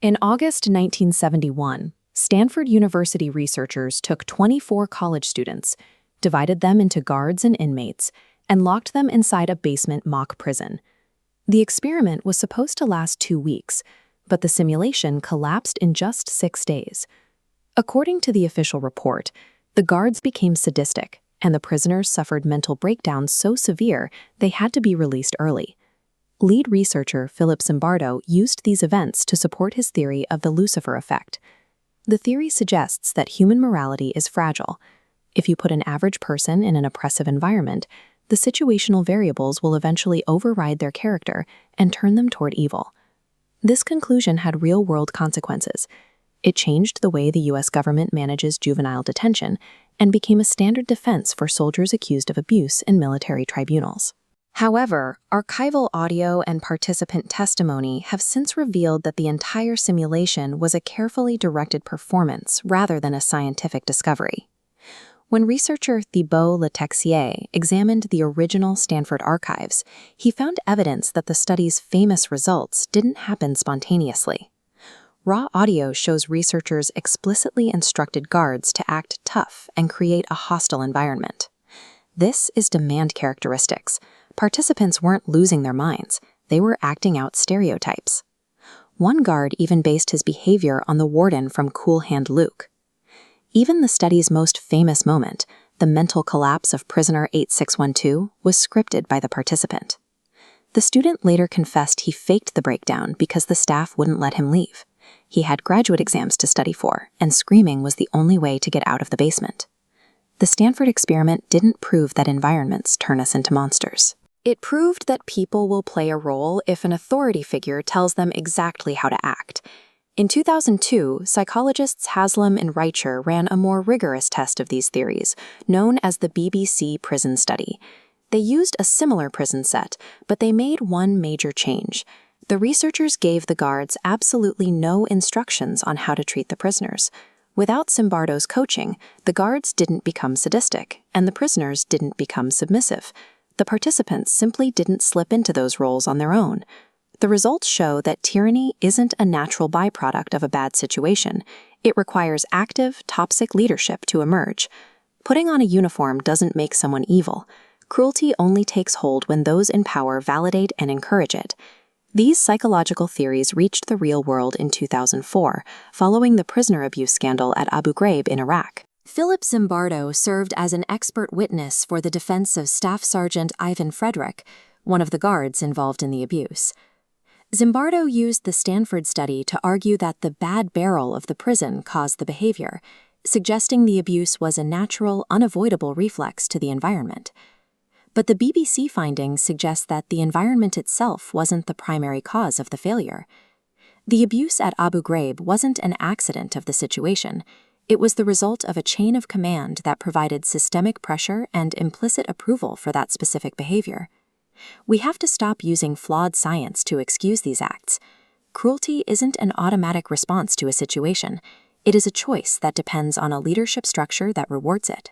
In August 1971, Stanford University researchers took 24 college students, divided them into guards and inmates, and locked them inside a basement mock prison. The experiment was supposed to last 2 weeks, but the simulation collapsed in just 6 days. According to the official report, the guards became sadistic, and the prisoners suffered mental breakdowns so severe they had to be released early. Lead researcher Philip Zimbardo used these events to support his theory of the Lucifer effect. The theory suggests that human morality is fragile. If you put an average person in an oppressive environment, the situational variables will eventually override their character and turn them toward evil. This conclusion had real-world consequences. It changed the way the U.S. government manages juvenile detention and became a standard defense for soldiers accused of abuse in military tribunals. However, archival audio and participant testimony have since revealed that the entire simulation was a carefully directed performance rather than a scientific discovery. When researcher Thibault Letexier examined the original Stanford archives, he found evidence that the study's famous results didn't happen spontaneously. Raw audio shows researchers explicitly instructed guards to act tough and create a hostile environment. This is demand characteristics. Participants weren't losing their minds, they were acting out stereotypes. One guard even based his behavior on the warden from Cool Hand Luke. Even the study's most famous moment, the mental collapse of prisoner 8612, was scripted by the participant. The student later confessed he faked the breakdown because the staff wouldn't let him leave. He had graduate exams to study for, and screaming was the only way to get out of the basement. The Stanford experiment didn't prove that environments turn us into monsters. It proved that people will play a role if an authority figure tells them exactly how to act. In 2002, psychologists Haslam and Reicher ran a more rigorous test of these theories, known as the BBC Prison Study. They used a similar prison set, but they made one major change. The researchers gave the guards absolutely no instructions on how to treat the prisoners. Without Zimbardo's coaching, the guards didn't become sadistic, and the prisoners didn't become submissive. The participants simply didn't slip into those roles on their own. The results show that tyranny isn't a natural byproduct of a bad situation. It requires active, toxic leadership to emerge. Putting on a uniform doesn't make someone evil. Cruelty only takes hold when those in power validate and encourage it. These psychological theories reached the real world in 2004, following the prisoner abuse scandal at Abu Ghraib in Iraq. Philip Zimbardo served as an expert witness for the defense of Staff Sergeant Ivan Frederick, one of the guards involved in the abuse. Zimbardo used the Stanford study to argue that the bad barrel of the prison caused the behavior, suggesting the abuse was a natural, unavoidable reflex to the environment. But the BBC findings suggest that the environment itself wasn't the primary cause of the failure. The abuse at Abu Ghraib wasn't an accident of the situation. It was the result of a chain of command that provided systemic pressure and implicit approval for that specific behavior. We have to stop using flawed science to excuse these acts. Cruelty isn't an automatic response to a situation. It is a choice that depends on a leadership structure that rewards it.